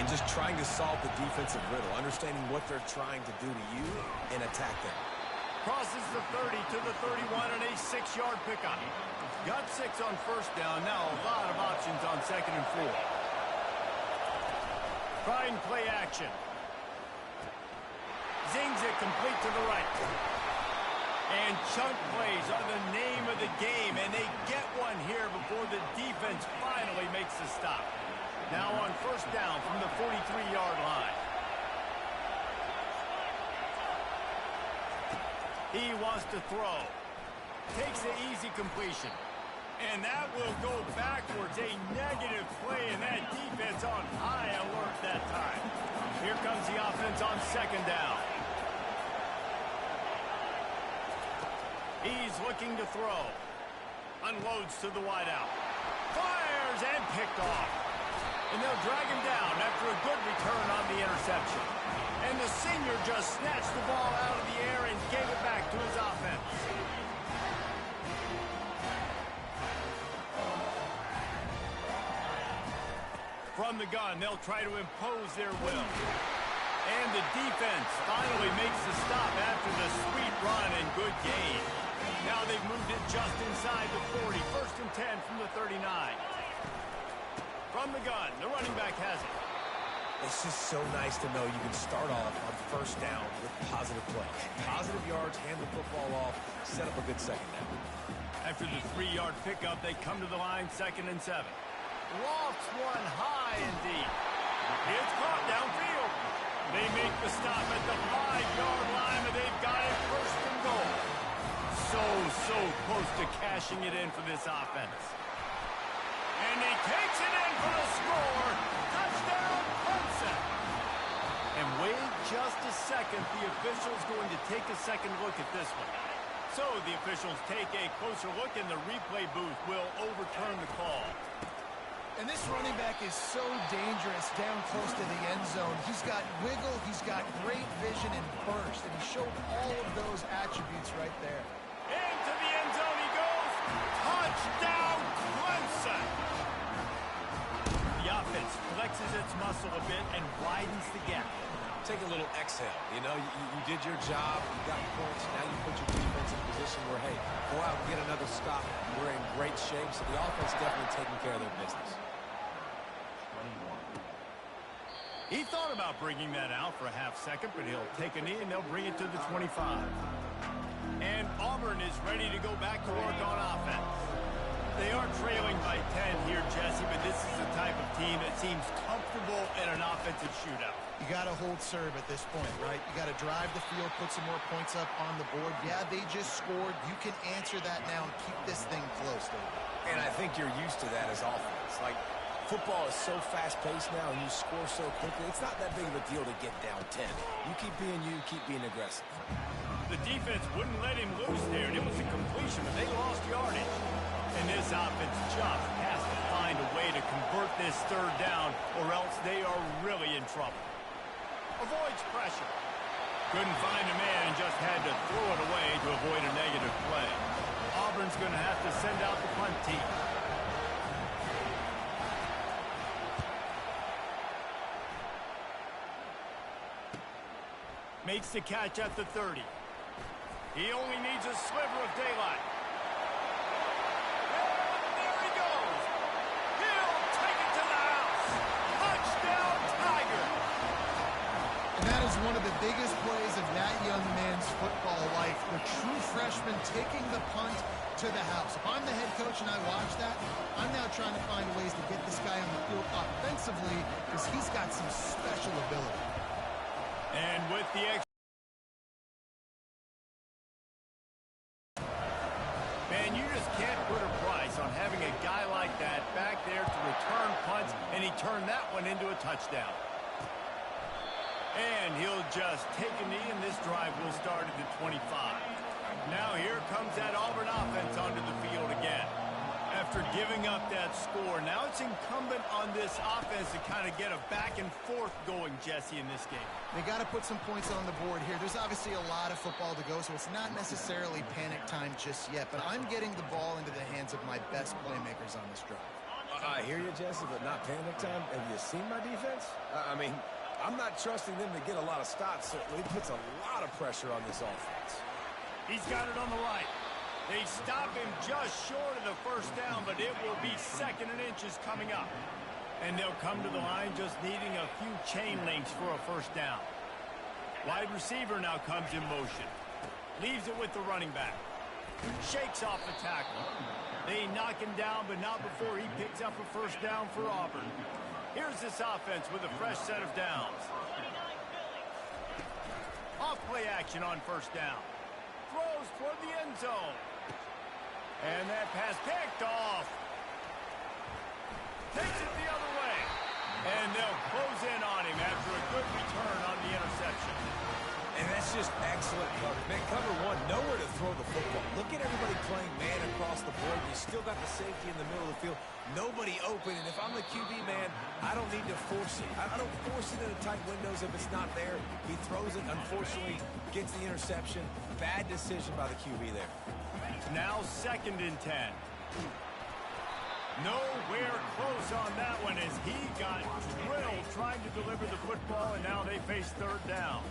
just trying to solve the defensive riddle, understanding what they're trying to do to you and attack them. Crosses the 30 to the 31 and a 6-yard pickup. Got 6 on first down. Now a lot of options on 2nd and 4. Trying play action. Zings it complete to the right. And chunk plays are the name of the game, and they get one here before the defense finally makes the stop. Now on first down from the 43-yard line. He wants to throw. Takes the easy completion. And that will go backwards. A negative play, and that defense on high alert that time. Here comes the offense on 2nd down. He's looking to throw. Unloads to the wideout. Fires and picked off. And they'll drag him down after a good return on the interception. And the senior just snatched the ball out of the air and gave it back to his offense. From the gun, they'll try to impose their will. And the defense finally makes the stop after the sweet run and good gain. Now they've moved it just inside the 40. 1st and 10 from the 39. From the gun, the running back has it. It's just so nice to know you can start off on first down with positive plays. Positive yards, hand the football off, set up a good 2nd down. After the 3-yard pickup, they come to the line 2nd and 7. Lofts one high and deep. It's caught downfield. They make the stop at the 5-yard line, and they've got it 1st and goal. So close to cashing it in for this offense. And he takes it in for the score. Touchdown, Clemson. And wait just a second. The official's going to take a second look at this one. So the officials take a closer look, and the replay booth will overturn the call. And this running back is so dangerous down close to the end zone. He's got wiggle, he's got great vision and burst, and he showed all of those attributes right there. Into the end zone he goes. Touchdown, Clemson. The offense flexes its muscle a bit and widens the gap. Take a little exhale. You know, you did your job. You got points. Now you put your defense in a position where, hey, go out and get another stop. We're in great shape, so the offense definitely taking care of their business. He thought about bringing that out for a half-second, but he'll take a knee, and they'll bring it to the 25. And Auburn is ready to go back to work on offense. They are trailing by 10 here, Jesse, but this is the type of team that seems comfortable in an offensive shootout. You got to hold serve at this point, right? You got to drive the field, put some more points up on the board. Yeah, they just scored. You can answer that now and keep this thing close, David. And I think you're used to that as offense. Like, football is so fast-paced now, and you score so quickly. It's not that big of a deal to get down 10. You keep being aggressive. The defense wouldn't let him loose there, and it was a completion, but they lost yardage. And this offense just has to find a way to convert this 3rd down, or else they are really in trouble. Avoids pressure. Couldn't find a man and just had to throw it away to avoid a negative play. Auburn's going to have to send out the punt team. Makes the catch at the 30. He only needs a sliver of daylight. And there he goes. He'll take it to the house. Touchdown, Tiger. And that is one of the biggest plays of that young man's football life. The true freshman taking the punt to the house. If I'm the head coach and I watch that, I'm now trying to find ways to get this guy on the field offensively because he's got some special ability. And with the extra, man, you just can't put a price on having a guy like that back there to return punts, and he turned that one into a touchdown. And he'll just take a knee, and this drive will start at the 25. Now here comes that Auburn offense onto the field again. After giving up that score, now it's incumbent on this offense to kind of get a back and forth going, Jesse, in this game. They got to put some points on the board here. There's obviously a lot of football to go, so it's not necessarily panic time just yet, but I'm getting the ball into the hands of my best playmakers on this drive. I hear you, Jesse, but not panic time. Have you seen my defense? I mean, I'm not trusting them to get a lot of stops, so it puts a lot of pressure on this offense. He's got it on the right. They stop him just short of the first down, but it will be 2nd and inches coming up. And they'll come to the line just needing a few chain links for a first down. Wide receiver now comes in motion. Leaves it with the running back. Shakes off the tackle. They knock him down, but not before he picks up a first down for Auburn. Here's this offense with a fresh set of downs. Off play action on first down. Throws toward the end zone. And that pass picked off. Takes it the other way. And they'll close in on him after a good return on the interception. And that's just excellent cover. Man, cover one, nowhere to throw the football. Look at everybody playing man across the board. You still got the safety in the middle of the field. Nobody open. And if I'm the QB, man, I don't need to force it. I don't force it into tight windows if it's not there. He throws it, unfortunately, gets the interception. Bad decision by the QB there. Now 2nd and 10. Nowhere close on that one as he got drilled trying to deliver the football, and now they face 3rd down.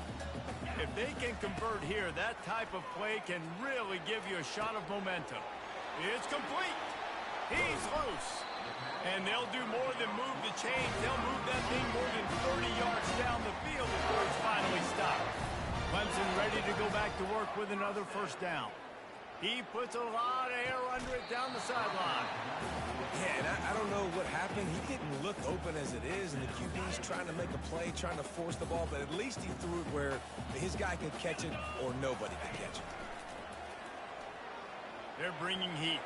If they can convert here, that type of play can really give you a shot of momentum. It's complete. He's loose. And they'll do more than move the chains. They'll move that thing more than 30 yards down the field before it's finally stopped. Clemson ready to go back to work with another first down. He puts a lot of air under it down the sideline. Yeah, and I don't know what happened. He didn't look open as it is, and the QB's trying to make a play, trying to force the ball, but at least he threw it where his guy could catch it or nobody could catch it. They're bringing heat.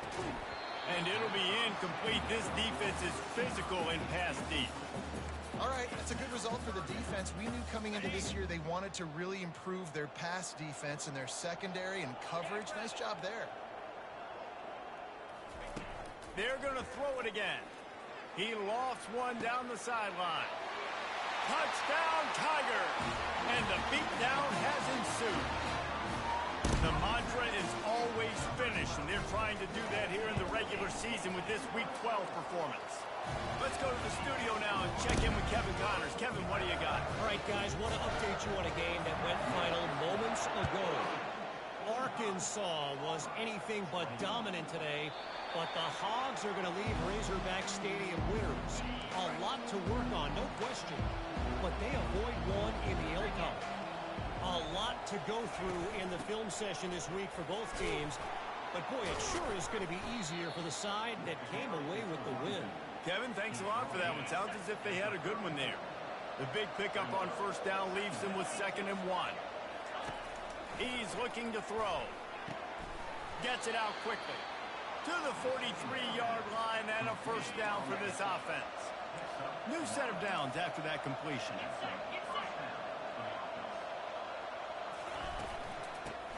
And it'll be incomplete. This defense is physical and pass deep. All right, that's a good result for the defense. We knew coming into this year they wanted to really improve their pass defense and their secondary and coverage. Nice job there. They're going to throw it again. He lofts one down the sideline. Touchdown, Tiger! And the beatdown has ensued. The mantra is always finish, and they're trying to do that here in the regular season with this Week 12 performance. Let's go to the studio now and check in with Kevin Connors. Kevin, what do you got? All right, guys, want to update you on a game that went final moments ago. Arkansas was anything but dominant today, but the Hogs are going to leave Razorback Stadium winners. A lot to work on, no question, but they avoid one in the Elcom. A lot to go through in the film session this week for both teams, but boy, it sure is going to be easier for the side that came away with the win. Kevin, thanks a lot for that one. Sounds as if they had a good one there. The big pickup on first down leaves them with 2nd and 1. He's looking to throw. Gets it out quickly. To the 43-yard line and a first down for this offense. New set of downs after that completion.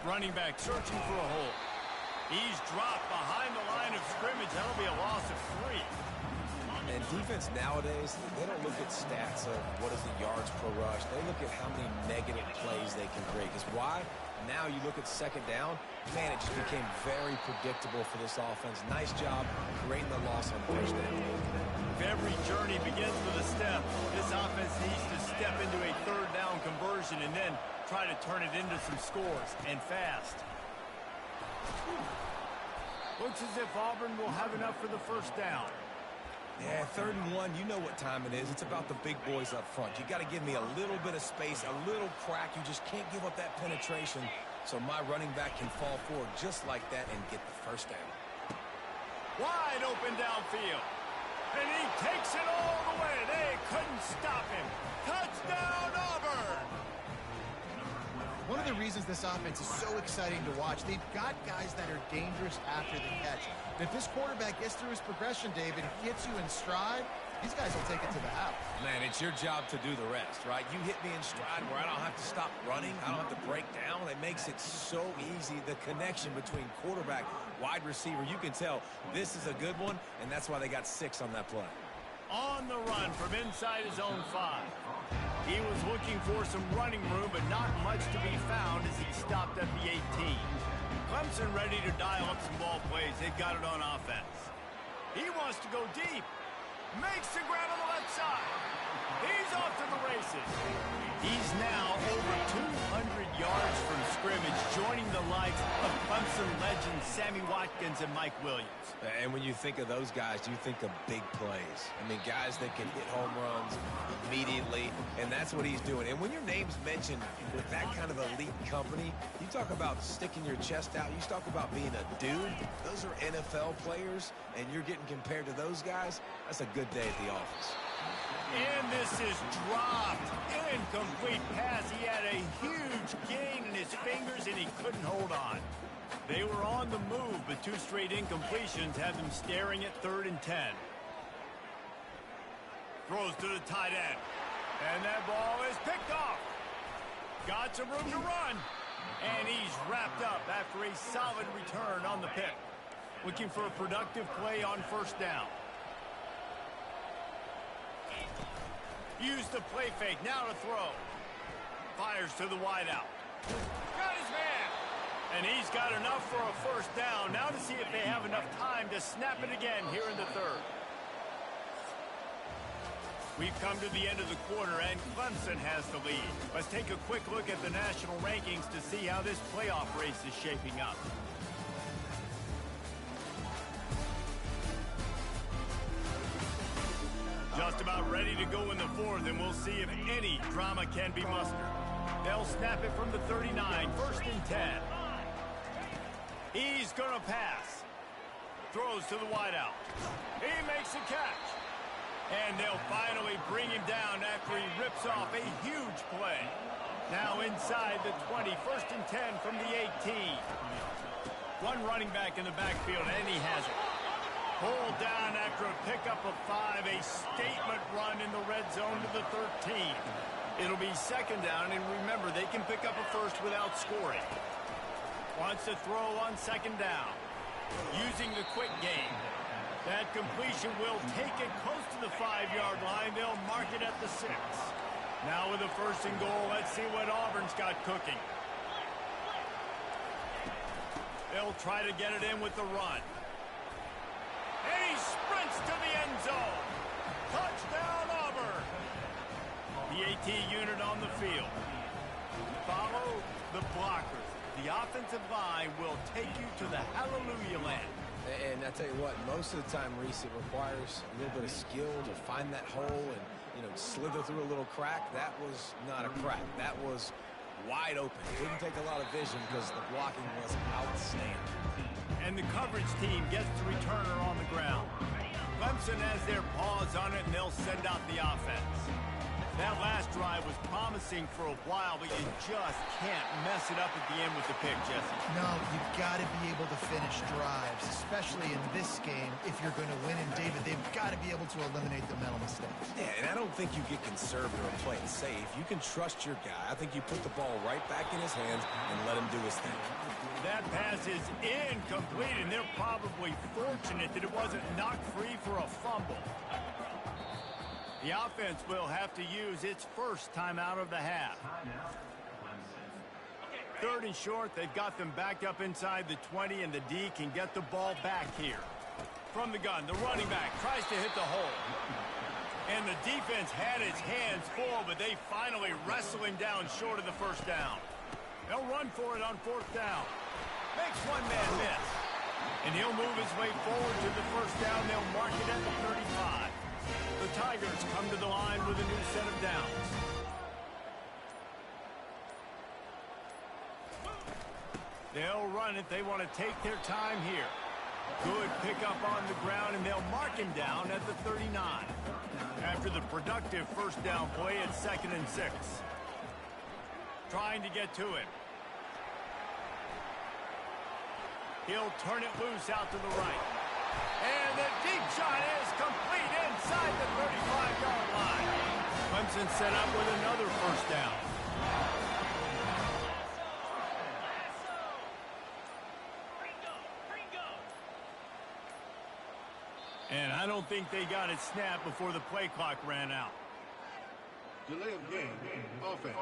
Running back searching for a hole. He's dropped behind the line of scrimmage. That'll be a loss of 3. And defense nowadays, they don't look at stats of what is the yards per rush. They look at how many negative plays they can create. Because why? Now you look at 2nd down, man, it just became very predictable for this offense. Nice job creating the loss on first down. If every journey begins with a step, this offense needs to step into a 3rd down conversion and then try to turn it into some scores, and fast. Looks as if Auburn will have enough for the first down. Yeah, 3rd and 1, you know what time it is. It's about the big boys up front. You got to give me a little bit of space, a little crack. You just can't give up that penetration so my running back can fall forward just like that and get the first down. Wide open downfield. And he takes it all the way. They couldn't stop him. Touchdown, Auburn! One of the reasons this offense is so exciting to watch, they've got guys that are dangerous after the catch. If this quarterback gets through his progression, David, gets you in stride, these guys will take it to the house. Man, it's your job to do the rest, right? You hit me in stride where I don't have to stop running. I don't have to break down. It makes it so easy. The connection between quarterback, wide receiver, you can tell this is a good one, and that's why they got 6 on that play. On the run from inside his own 5. He was looking for some running room, but not much to be found as he stopped at the 18. Clemson ready to dial up some ball plays. They've got it on offense. He wants to go deep. Makes the grab on the left side. He's off to the races. He's now over 200 yards from scrimmage, joining the likes of Clemson legends Sammy Watkins and Mike Williams. And when you think of those guys, you think of big plays. I mean, guys that can hit home runs immediately, and that's what he's doing. And when your name's mentioned with that kind of elite company, you talk about sticking your chest out. You talk about being a dude. Those are NFL players, and you're getting compared to those guys. That's a good day at the office. And this is dropped. Incomplete pass. He had a huge gain in his fingers, and he couldn't hold on. They were on the move, but two straight incompletions had them staring at 3rd and 10. Throws to the tight end. And that ball is picked off. Got some room to run. And he's wrapped up after a solid return on the pick. Looking for a productive play on 1st down. Use the play fake. Now to throw. Fires to the wideout. Got his man. And he's got enough for a 1st down. Now to see if they have enough time to snap it again here in the 3rd. We've come to the end of the quarter, and Clemson has the lead. Let's take a quick look at the national rankings to see how this playoff race is shaping up. Just about ready to go in the 4th, and we'll see if any drama can be mustered. They'll snap it from the 39, 1st and 10. He's going to pass. Throws to the wideout. He makes a catch. And they'll finally bring him down after he rips off a huge play. Now inside the 20, 1st and 10 from the 18. One running back in the backfield, and he has it. Pulled down after a pickup of 5, a statement run in the red zone to the 13. It'll be 2nd down, and remember, they can pick up a 1st without scoring. Wants to throw on 2nd down. Using the quick game. That completion will take it close to the 5-yard line. They'll mark it at the 6. Now with a 1st and goal, let's see what Auburn's got cooking. They'll try to get it in with the run. And he sprints to the end zone. Touchdown, Auburn. The AT unit on the field. Follow the blockers. The offensive line will take you to the hallelujah land. And I tell you what, most of the time, Reese, it requires a little bit of skill to find that hole and, slither through a little crack. That was not a crack. That was wide open. It didn't take a lot of vision because the blocking was outstanding. And the coverage team gets the returner on the ground. Clemson has their paws on it, and they'll send out the offense. That last drive was promising for a while, but you just can't mess it up at the end with the pick, Jesse. No, you've got to be able to finish drives, especially in this game. If you're going to win, and David, they've got to be able to eliminate the mental mistakes. Yeah, and I don't think you get conservative or play it safe. You can trust your guy. I think you put the ball right back in his hands and let him do his thing. That pass is incomplete, and they're probably fortunate that it wasn't knocked free for a fumble. The offense will have to use its 1st timeout of the half. 3rd and short, they've got them backed up inside the 20, and the D can get the ball back here. From the gun, the running back tries to hit the hole. And the defense had its hands full, but they finally wrestle him down short of the 1st down. They'll run for it on 4th down. Makes one man miss. And he'll move his way forward to the 1st down. They'll mark it at the 35. The Tigers come to the line with a new set of downs. They'll run it. They want to take their time here. Good pickup on the ground, and they'll mark him down at the 39. After the productive 1st down play, it's 2nd and 6. Trying to get to him. He'll turn it loose out to the right. And the deep shot is complete inside the 35-yard line. Clemson set up with another 1st down. And I don't think they got it snapped before the play clock ran out. Delay of game, offense.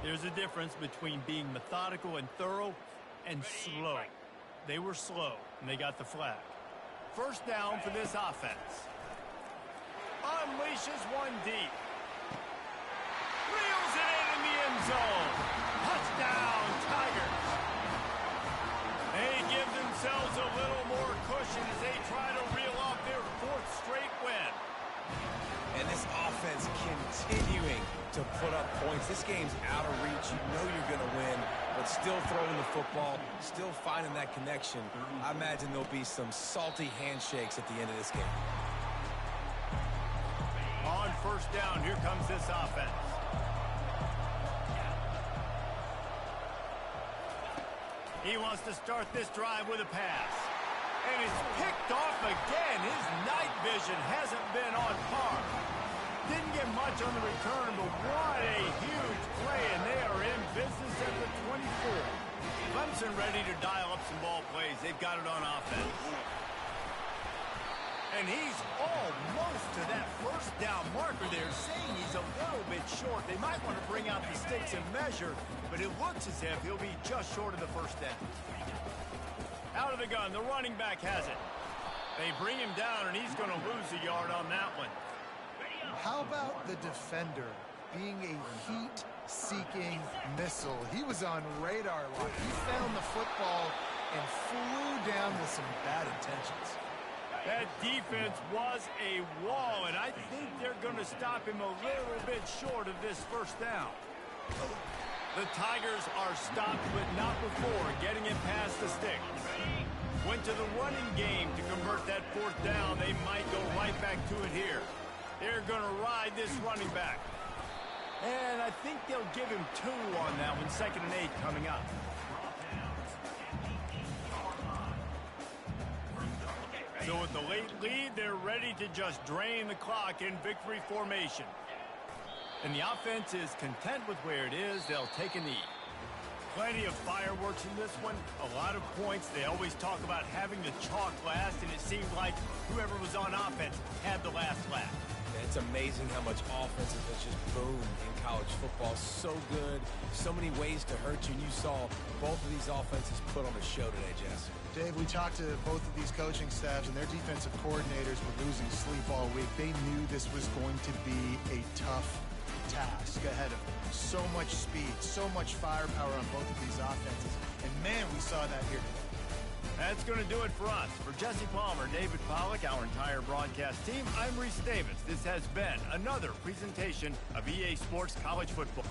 There's a difference between being methodical and thorough and slow. they were slow, and they got the flag. First down for this offense. Unleashes one deep. Reels it in the end zone. Touchdown, Tigers. They give themselves a little more cushion as they try to reel off their 4th straight win. And this offense continuing to put up points. This game's out of reach. You know you're going to win, but still throwing the football, still finding that connection. I imagine there'll be some salty handshakes at the end of this game. On first down, here comes this offense. He wants to start this drive with a pass. And it's picked off again. His night vision hasn't been on par. Didn't get much on the return, but what a huge play, and they are in business at the 24. Clemson ready to dial up some ball plays. They've got it on offense. And he's almost to that first down marker there, saying he's a little bit short. They might want to bring out the sticks and measure, but it looks as if he'll be just short of the first down. Out of the gun, the running back has it. They bring him down, and he's going to lose a yard on that one. How about the defender being a heat-seeking missile? He was on radar lock. He found the football and flew down with some bad intentions. That defense was a wall, and I think they're going to stop him a little bit short of this first down. The Tigers are stopped, but not before getting it past the sticks. Went to the running game to convert that 4th down. They might go right back to it here. They're going to ride this running back. And I think they'll give him 2 on that one. 2nd and 8 coming up. So with the late lead, they're ready to just drain the clock in victory formation. And the offense is content with where it is. They'll take a knee. Plenty of fireworks in this one. A lot of points. They always talk about having the chalk last, and it seemed like whoever was on offense had the last laugh. It's amazing how much offense has just boomed in college football. So good. So many ways to hurt you. And you saw both of these offenses put on a show today, Jess. Dave, we talked to both of these coaching staffs, and their defensive coordinators were losing sleep all week. They knew this was going to be a tough task ahead of them. So much speed, so much firepower on both of these offenses. And, man, we saw that here today. That's going to do it for us. For Jesse Palmer, David Pollack, our entire broadcast team, I'm Reese Davis. This has been another presentation of EA Sports College Football.